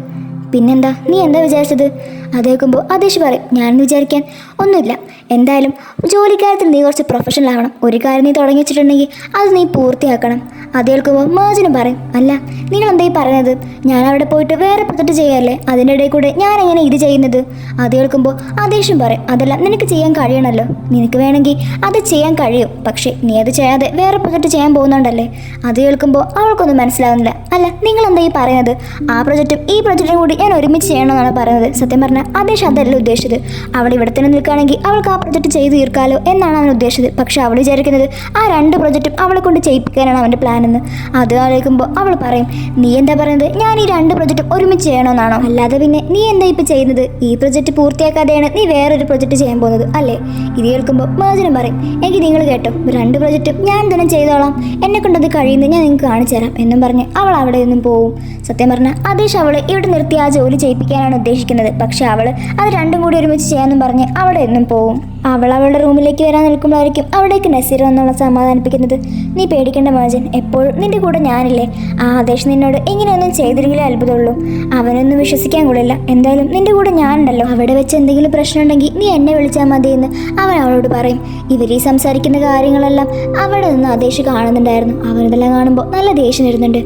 പിന്നെന്താ, നീ എന്താ വിചാരിച്ചത്? അത് കേൾക്കുമ്പോൾ ആദേശ് പറയും, ഞാൻ വിചാരിക്കാൻ ഒന്നുമില്ല. എന്തായാലും ജോലിക്കാര്യത്തിൽ നീ കുറച്ച് പ്രൊഫഷണൽ ആവണം. ഒരു കാര്യം നീ തുടങ്ങി വെച്ചിട്ടുണ്ടെങ്കിൽ അത് നീ പൂർത്തിയാക്കണം. അത് കേൾക്കുമ്പോൾ മാജനും പറയും, അല്ല നിങ്ങൾ എന്തായി പറയുന്നത്? ഞാൻ അവിടെ പോയിട്ട് വേറെ പ്രൊജക്റ്റ് ചെയ്യാല്ലേ, അതിൻ്റെ ഇടയിൽ കൂടെ ഞാൻ എങ്ങനെ ഇത് ചെയ്യുന്നത്? അത് കേൾക്കുമ്പോൾ ആദേശം പറയും, അതെല്ലാം നിനക്ക് ചെയ്യാൻ കഴിയണമല്ലോ, നിനക്ക് വേണമെങ്കിൽ അത് ചെയ്യാൻ കഴിയും, പക്ഷേ നീ അത് ചെയ്യാതെ വേറെ പ്രൊജക്റ്റ് ചെയ്യാൻ പോകുന്നുണ്ടല്ലേ? അത് കേൾക്കുമ്പോൾ അവൾക്കൊന്നും മനസ്സിലാവുന്നില്ല. അല്ല നിങ്ങൾ എന്തായി പറയുന്നത്? ആ പ്രൊജക്റ്റും ഈ പ്രൊജക്റ്റും കൂടി ഞാൻ ഒരുമിച്ച് ചെയ്യണമെന്നാണ് പറയുന്നത്. സത്യം പറഞ്ഞാൽ ആദേശം അതല്ല ഉദ്ദേശിച്ചത്. അവൾ ഇവിടെ തന്നെ നിൽക്കുകയാണെങ്കിൽ അവൾക്ക് ആ പ്രൊജക്റ്റ് ചെയ്ത് തീർക്കാലോ എന്നാണ് അവൻ ഉദ്ദേശിച്ചത്. പക്ഷെ അവൾ വിചാരിക്കുന്നത് ആ രണ്ട് പ്രൊജക്റ്റും അവളെ കൊണ്ട് ചെയ്യിപ്പിക്കാനാണ് അവൻ്റെ പ്ലാൻ എന്ന്. അത് ആലോചിക്കുമ്പോൾ അവൾ പറയും, നീ എന്താ പറയുന്നത്? ഞാൻ ഈ രണ്ട് പ്രൊജക്റ്റും ഒരുമിച്ച് ചെയ്യണമെന്നാണോ? അല്ലാതെ പിന്നെ നീ എന്താ ഇപ്പം ചെയ്യുന്നത്? ഈ പ്രൊജക്റ്റ് പൂർത്തിയാക്കാതെയാണ് നീ വേറൊരു പ്രൊജക്റ്റ് ചെയ്യാൻ പോകുന്നത് അല്ലേ? ഇത് കേൾക്കുമ്പോൾ മാജനും പറയും, എനിക്ക് നിങ്ങൾ കേട്ടോ, രണ്ട് പ്രൊജക്റ്റും ഞാൻ തന്നെ ചെയ്തോളാം, എന്നെ കൊണ്ടത് കഴിയുന്നത് ഞാൻ നിങ്ങൾക്ക് കാണിച്ചു തരാം എന്നും പറഞ്ഞ് അവൾ അവിടെ നിന്നും പോവും. സത്യം പറഞ്ഞാൽ ആദേശ് അവളെ ഇവിടെ നിർത്തി ആ ജോലി ചെയ്യിപ്പിക്കാനാണ് ഉദ്ദേശിക്കുന്നത്. പക്ഷെ അവൾ അത് രണ്ടും കൂടി ഒരുമിച്ച് ചെയ്യാമെന്നും പറഞ്ഞ് അവിടെ നിന്നും പോവും. അവൾ അവളുടെ റൂമിലേക്ക് വരാൻ നിൽക്കുമ്പോഴായിരിക്കും അവിടേക്ക് നസീർ എന്നുള്ള സമാധാനിപ്പിക്കുന്നത്. നീ പേടിക്കേണ്ട മാജൻ, എപ്പോഴും നിന്റെ കൂടെ ഞാനില്ലേ. ആ ആദേശ് നിന്നോട് ഇങ്ങനെയൊന്നും ചെയ്തില്ലെങ്കിലേ അത്ഭുതമുള്ളൂ. അവനൊന്നും വിശ്വസിക്കാൻ കൊള്ളില്ല. എന്തായാലും നിന്റെ കൂടെ ഞാനുണ്ടല്ലോ, അവിടെ വെച്ച് എന്തെങ്കിലും പ്രശ്നം ഉണ്ടെങ്കിൽ നീ എന്നെ വിളിച്ചാൽ മതിയെന്ന് അവൻ അവളോട് പറയും. ഇവർ ഈ സംസാരിക്കുന്ന കാര്യങ്ങളെല്ലാം അവിടെ നിന്ന് ആദേശ് കാണുന്നുണ്ടായിരുന്നു. അവനിതെല്ലാം കാണുമ്പോൾ നല്ല ദേഷ്യം വരുന്നുണ്ട്.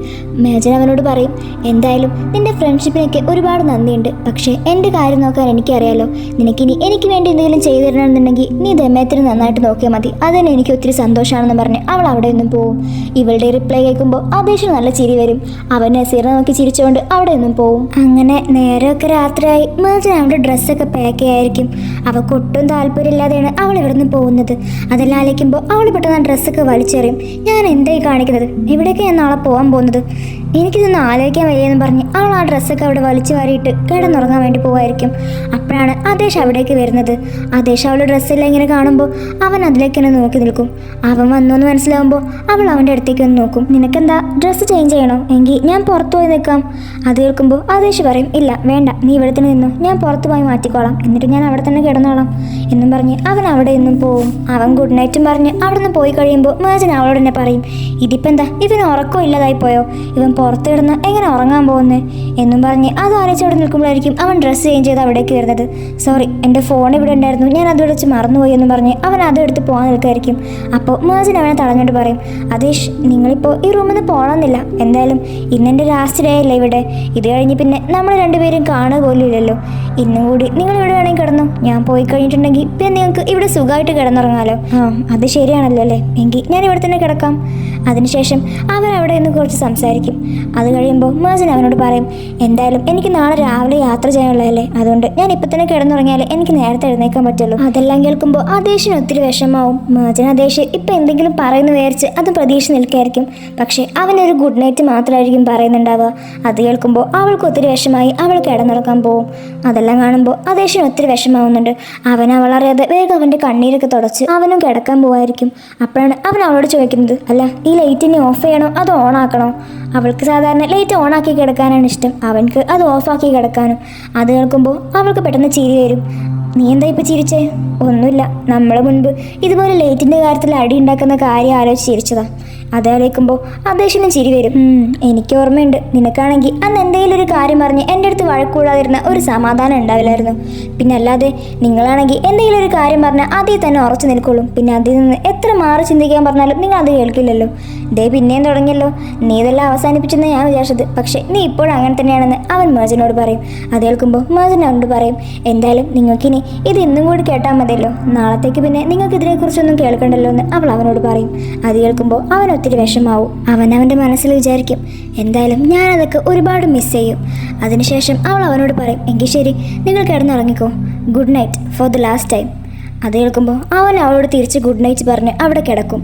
മാജൻ അവനോട് പറയും, എന്തായാലും നിന്റെ ഫ്രണ്ട്ഷിപ്പിനൊക്കെ ഒരുപാട് നന്ദിയുണ്ട്, പക്ഷേ എൻ്റെ കാര്യം നോക്കാൻ എനിക്കറിയാലോ. നിനക്കിനി എനിക്ക് വേണ്ടി എന്തെങ്കിലും ചെയ്തു തരണമെന്നുണ്ടെങ്കിൽ നോക്കുകയാണെങ്കിൽ നീ ദമയത്തിന് നന്നായിട്ട് നോക്കിയാൽ മതി, അതിന് എനിക്ക് ഒത്തിരി സന്തോഷമാണെന്ന് പറഞ്ഞ് അവൾ അവിടെ നിന്നും പോവും. ഇവളുടെ റിപ്ലൈ കേൾക്കുമ്പോൾ ആദേശിന് നല്ല ചിരി വരും. അവൻ നസീറിനെ നോക്കി ചിരിച്ചുകൊണ്ട് അവിടെ നിന്നും പോവും. അങ്ങനെ നേരമൊക്കെ രാത്രിയായി. മേജൻ അവളുടെ ഡ്രസ്സൊക്കെ പാക്ക് ചെയ്യായിരിക്കും. അവൾക്ക് ഒട്ടും താല്പര്യമില്ലാതെയാണ് അവൾ ഇവിടെ നിന്ന് പോകുന്നത്. അതെല്ലാം ആലോചിക്കുമ്പോൾ അവൾ പെട്ടെന്ന് ആ ഡ്രസ്സൊക്കെ വലിച്ചെറിയും. ഞാൻ എന്തായി കാണിക്കുന്നത്, എവിടേക്ക് ഞാൻ നാളെ പോകാൻ പോകുന്നത്, എനിക്കിതൊന്ന് ആലോചിക്കാൻ വയ്യെന്ന് പറഞ്ഞ് അവൾ ആ ഡ്രസ്സൊക്കെ അവിടെ വലിച്ചു വാരിയിട്ട് കിടന്നുറങ്ങാൻ വേണ്ടി പോവായിരിക്കും. അപ്പോഴാണ് ആദേശ് അവിടേക്ക് വരുന്നത്. ആദേശ് അവളുടെ ഡ്രസ്സെല്ലാം ഇങ്ങനെ കാണുമ്പോൾ അവൻ അതിലേക്ക് തന്നെ നോക്കി നിൽക്കും. അവൻ വന്നു എന്ന് മനസ്സിലാവുമ്പോൾ അവൾ അവൻ്റെ അടുത്തേക്ക് ഒന്ന് നോക്കും. നിനക്കെന്താ ഡ്രസ്സ് ചേഞ്ച് ചെയ്യണോ, എങ്കിൽ ഞാൻ പുറത്തു പോയി നിൽക്കാം. അത് കേൾക്കുമ്പോൾ ആദേശ് പറയും, ഇല്ല വേണ്ട, നീ ഇവിടെ തന്നെ നിന്നു, ഞാൻ പുറത്ത് പോയി മാറ്റിക്കോളാം, എന്നിട്ട് ഞാൻ അവിടെ തന്നെ കിടന്നോളാം എന്നും പറഞ്ഞ് അവൻ അവിടെ നിന്നും പോവും. അവൻ ഗുഡ് നൈറ്റും പറഞ്ഞ് അവിടെ നിന്ന് പോയി കഴിയുമ്പോൾ മേജൻ അവളോട് തന്നെ പറയും, ഇതിപ്പോൾ എന്താ ഇവന് ഉറക്കം ഇല്ലാതായി പോയോ, ഇവൻ പുറത്ത് കിടന്ന് എങ്ങനെ ഉറങ്ങാൻ പോകുന്നത് എന്നും പറഞ്ഞ് അത് ആലോചിച്ചവിടെ നിൽക്കുമ്പോഴായിരിക്കും അവൻ ഡ്രസ്സ് ചേഞ്ച് ചെയ്ത് അവിടേക്ക് വരുന്നത്. സോറി, എൻ്റെ ഫോൺ ഇവിടെ ഉണ്ടായിരുന്നു, ഞാൻ അത് വിളിച്ച് മറന്നുപോയി എന്നും പറഞ്ഞ് അവൻ അതെടുത്ത് പോകാൻ നിൽക്കുമായിരിക്കും. അപ്പോൾ മേജൻ അവനെ തടഞ്ഞോണ്ട് പറയും, അതേഷ് നിങ്ങളിപ്പോൾ ഈ റൂമിൽ നിന്ന് പോകണമെന്നില്ല, എന്തായാലും ഇന്നെൻ്റെ ലാസ്റ്റ് ഡേ അല്ലേ ഇവിടെ, ഇത് കഴിഞ്ഞ് പിന്നെ നമ്മൾ രണ്ടുപേരും കാണുക പോലും ഇല്ലല്ലോ, ഇന്നും കൂടി നിങ്ങൾ ഇവിടെ വേണമെങ്കിൽ കിടന്നു, ഞാൻ പോയി കഴിഞ്ഞിട്ടുണ്ടെങ്കിൽ പിന്നെ നിങ്ങൾക്ക് ഇവിടെ സുഖമായിട്ട് കിടന്നുറങ്ങാലോ. അത് ശരിയാണല്ലോ അല്ലേ, എങ്കിൽ ഞാൻ ഇവിടെ തന്നെ കിടക്കാം. അതിനുശേഷം അവൻ അവിടെ നിന്ന് കുറച്ച് സംസാരിക്കും. അത് കഴിയുമ്പോൾ മേജൻ അവനോട് പറയും, എന്തായാലും എനിക്ക് നാളെ രാവിലെ യാത്ര ചെയ്യാനുള്ളതല്ലേ, അതുകൊണ്ട് ഞാൻ ഇപ്പം തന്നെ കിടന്നുറങ്ങിയാലേ എനിക്ക് നേരത്തെ എഴുന്നേക്കാൻ പറ്റുള്ളൂ. അതെല്ലാം കേൾക്കുമ്പോൾ ആദേശിന് ഒത്തിരി വിഷമാവും. മേജൻ ആദേശ് ഇപ്പം എന്തെങ്കിലും പറയുന്നു വിചാരിച്ച് അത് പ്രതീക്ഷ നിൽക്കായിരിക്കും. പക്ഷേ അവനൊരു ഗുഡ് നൈറ്റ് മാത്രമായിരിക്കും പറയുന്നുണ്ടാവുക. അത് കേൾക്കുമ്പോൾ അവൾക്ക് ഒത്തിരി വിഷമായി അവൾ കിടന്നുറക്കാൻ പോവും. അതെല്ലാം കാണുമ്പോൾ ആദേശിന് ഒത്തിരി വിഷമാവുന്നുണ്ട്. അവൻ അവളറിയാതെ വേഗം അവൻ്റെ കണ്ണീരൊക്കെ തുടച്ച് അവനും കിടക്കാൻ പോവായിരിക്കും. അപ്പോഴാണ് അവൻ അവളോട് ചോദിക്കുന്നത്, അല്ല ഈ ലൈറ്റിനെ ഓഫ് ചെയ്യണോ അതോ ഓൺ ആക്കണോ? അവൾക്ക് സാധാരണ ലൈറ്റ് ഓണാക്കി കിടക്കാനാണ് ഇഷ്ടം, അവൻക്ക് അത് ഓഫാക്കി കിടക്കാനും. അത് കേൾക്കുമ്പോൾ അവൾക്ക് പെട്ടെന്ന് ചിരി വരും. നീ എന്താ ഇപ്പം ചിരിച്ചേ? ഒന്നുമില്ല, നമ്മൾ മുൻപ് ഇതുപോലെ ലൈറ്റിൻ്റെ കാര്യത്തിൽ അടി ഉണ്ടാക്കുന്ന കാര്യം ആലോചിച്ച് ചിരിച്ചതാ. അതാലോചിക്കുമ്പോൾ അദ്ദേഹത്തിനും ചിരി വരും. എനിക്ക് ഓർമ്മയുണ്ട്, നിനക്കാണെങ്കിൽ അന്ന് എന്തെങ്കിലും ഒരു കാര്യം പറഞ്ഞ് എൻ്റെ അടുത്ത് വഴക്കൂടാതിരുന്ന ഒരു സമാധാനം ഉണ്ടാവില്ലായിരുന്നു. പിന്നെ അല്ലാതെ നിങ്ങളാണെങ്കിൽ എന്തെങ്കിലും ഒരു കാര്യം പറഞ്ഞാൽ അതിൽ തന്നെ ഉറച്ചു നിൽക്കുള്ളൂ. പിന്നെ അതിൽ നിന്ന് എത്ര മാറി ചിന്തിക്കാൻ പറഞ്ഞാലും നിങ്ങൾ അത് കേൾക്കില്ലല്ലോ. ദേ പിന്നെയും തുടങ്ങിയല്ലോ, നീ ഇതെല്ലാം അവസാനിപ്പിച്ചെന്ന് ഞാൻ വിചാരിച്ചത്, പക്ഷേ നീ ഇപ്പോഴും അങ്ങനെ തന്നെയാണെന്ന് അവൻ മേജനോട് പറയും. അത് കേൾക്കുമ്പോൾ മേജൻ അവനോട് പറയും, എന്തായാലും നിങ്ങൾക്കിനി ഇത് ഇന്നും കൂടി കേട്ടാൽ മതിയല്ലോ, നാളത്തേക്ക് പിന്നെ നിങ്ങൾക്ക് ഇതിനെക്കുറിച്ചൊന്നും കേൾക്കണ്ടല്ലോ എന്ന് അവൾ അവനോട് പറയും. അത് കേൾക്കുമ്പോൾ അവൻ ഒത്തിരി വിഷമാവും. അവൻ്റെ മനസ്സിൽ വിചാരിക്കും, എന്തായാലും ഞാനതൊക്കെ ഒരുപാട് മിസ് ചെയ്യും. അതിനുശേഷം അവൾ അവനോട് പറയും, എങ്കിൽ ശരി നിങ്ങൾ കിടന്നുറങ്ങിക്കോ, good night for the last time. അത് കേൾക്കുമ്പോൾ അവൻ അവളോട് തിരിച്ച് ഗുഡ് നൈറ്റ് പറഞ്ഞ് അവിടെ കിടക്കും.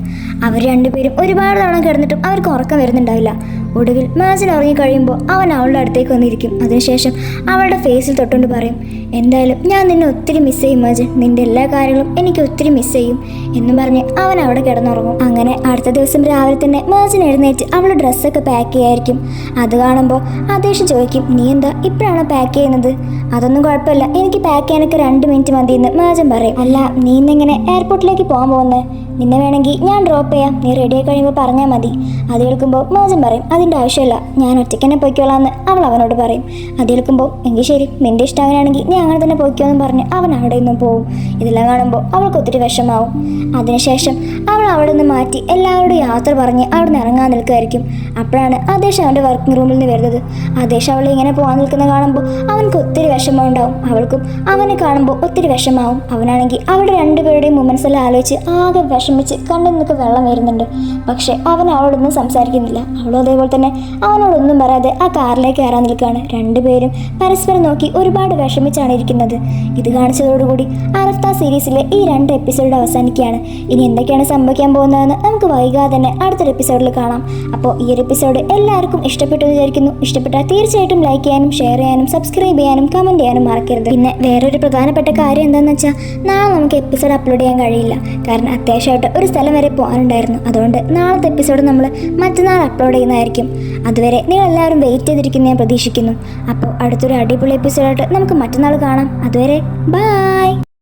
അവർ രണ്ടുപേരും ഒരുപാട് തവണ കിടന്നിട്ടും അവർക്ക് ഉറക്കം വരുന്നുണ്ടാവില്ല. ഒടുവിൽ മേജൻ ഉറങ്ങിക്കഴിയുമ്പോൾ അവൻ അവളുടെ അടുത്തേക്ക് വന്നിരിക്കും. അതിനുശേഷം അവളുടെ ഫേസിൽ തൊട്ടുകൊണ്ട് പറയും, എന്തായാലും ഞാൻ നിന്നെ ഒത്തിരി മിസ് ചെയ്യും മേജൻ, നിൻ്റെ എല്ലാ കാര്യങ്ങളും എനിക്ക് ഒത്തിരി മിസ് ചെയ്യും എന്നും പറഞ്ഞ് അവൻ അവിടെ കിടന്നുറങ്ങും. അങ്ങനെ അടുത്ത ദിവസം രാവിലെ തന്നെ മേജൻ എഴുന്നേറ്റ് അവളുടെ ഡ്രസ്സൊക്കെ പാക്ക് ചെയ്യായിരിക്കും. അത് കാണുമ്പോൾ ആദേശ് ചോദിക്കും, നീ എന്താ ഇപ്പോഴാണോ പാക്ക് ചെയ്യുന്നത്? അതൊന്നും കുഴപ്പമില്ല, എനിക്ക് പാക്ക് ചെയ്യാനൊക്കെ 2 മിനിറ്റ് മതി എന്ന് മേജൻ പറയും. അല്ല നീ ഇന്നെങ്ങനെ എയർപോർട്ടിലേക്ക് പോകാൻ പോകുന്നത്? നിന്നെ വേണമെങ്കിൽ ഞാൻ ഡ്രോപ്പ് ചെയ്യാം, നീ റെഡിയായി കഴിയുമ്പോൾ പറഞ്ഞാൽ മതി. അത് കേൾക്കുമ്പോൾ മേജൻ പറയും, അതിൻ്റെ ആവശ്യമില്ല, ഞാൻ ഒറ്റയ്ക്ക് തന്നെ പോയിക്കോളാം എന്ന് അവൾ അവനോട് പറയും. അത് കേൾക്കുമ്പോൾ എങ്കിൽ ശരി, നിൻ്റെ ഇഷ്ടം അങ്ങനെയാണെങ്കിൽ നീ അങ്ങനെ തന്നെ പോയിക്കോ എന്ന് പറഞ്ഞ് അവൻ അവിടെ നിന്നും പോവും. ഇതെല്ലാം കാണുമ്പോൾ അവൾക്ക് ഒത്തിരി വിഷമാവും. അതിനുശേഷം അവൾ അവിടെ നിന്ന് മാറ്റി എല്ലാവരോടും യാത്ര പറഞ്ഞ് അവിടെ നിന്ന് ഇറങ്ങാൻ നിൽക്കുമായിരിക്കും. അപ്പോഴാണ് ആദേശ് അവൻ്റെ വർക്കിംഗ് റൂമിൽ നിന്ന് വരുന്നത്. ആദേശ് അവളെ ഇങ്ങനെ പോകാൻ നിൽക്കുന്ന കാണുമ്പോൾ അവനക്ക് ഒത്തിരി വിഷമം ഉണ്ടാവും. അവൾക്കും അവനെ കാണുമ്പോൾ ഒത്തിരി വിഷമാവും. അവനാണെങ്കിൽ അവരുടെ രണ്ടുപേരുടെയും മൊമെൻറ്റ്സ് എല്ലാം ആലോചിച്ച് ആകെ വിഷമിച്ച് കണ്ണിൽ നിന്നൊക്കെ വെള്ളം വരുന്നുണ്ട്. പക്ഷേ അവൻ അവളോടൊന്നും സംസാരിക്കുന്നില്ല. അവളും അതേപോലെ തന്നെ അവനോടൊന്നും പറയാതെ ആ കാറിലേക്ക് കയറാൻ നിൽക്കുകയാണ്. രണ്ടുപേരും പരസ്പരം നോക്കി ഒരുപാട് വിഷമിച്ചാണ് ഇരിക്കുന്നത്. ഇത് കാണിച്ചതോടുകൂടി അറഫ്ത സീരീസിലെ ഈ 2 എപ്പിസോഡ് അവസാനിക്കുകയാണ്. ഇനി എന്തൊക്കെയാണ് സംഭവിക്കാൻ പോകുന്നതെന്ന് നമുക്ക് വൈകാതെ തന്നെ അടുത്തൊരു എപ്പിസോഡിൽ കാണാം. അപ്പോൾ ഈ ഒരു എപ്പിസോഡ് എല്ലാവർക്കും ഇഷ്ടപ്പെട്ടു എന്ന് വിചാരിക്കുന്നു. ഇഷ്ടപ്പെട്ടാൽ തീർച്ചയായിട്ടും ലൈക്ക് ചെയ്യാനും ഷെയർ ചെയ്യാനും സബ്സ്ക്രൈബ് ചെയ്യാനും കമൻറ്റ് ചെയ്യാനും മറക്കരുത്. പിന്നെ വേറൊരു പ്രധാനപ്പെട്ട കാര്യം എന്താണെന്ന് വെച്ചാൽ നാളെ നമുക്ക് എപ്പിസോഡ് അപ്ലോഡ് ചെയ്യാൻ കഴിയില്ല. കാരണം അത്യാവശ്യമായിട്ട് ഒരു സ്ഥലം വരെ പോകാനുണ്ടായിരുന്നു. അതുകൊണ്ട് നാളത്തെ എപ്പിസോഡ് നമ്മൾ മറ്റന്നാൾ അപ്ലോഡ് ചെയ്യുന്നതായിരിക്കും. അതുവരെ നിങ്ങൾ എല്ലാവരും വെയിറ്റ് ചെയ്തിരിക്കുന്ന ഞാൻ പ്രതീക്ഷിക്കുന്നു. അപ്പോൾ അടുത്തൊരു അടിപൊളി എപ്പിസോഡായിട്ട് നമുക്ക് മറ്റന്നാൾ കാണാം. അതുവരെ ബൈ.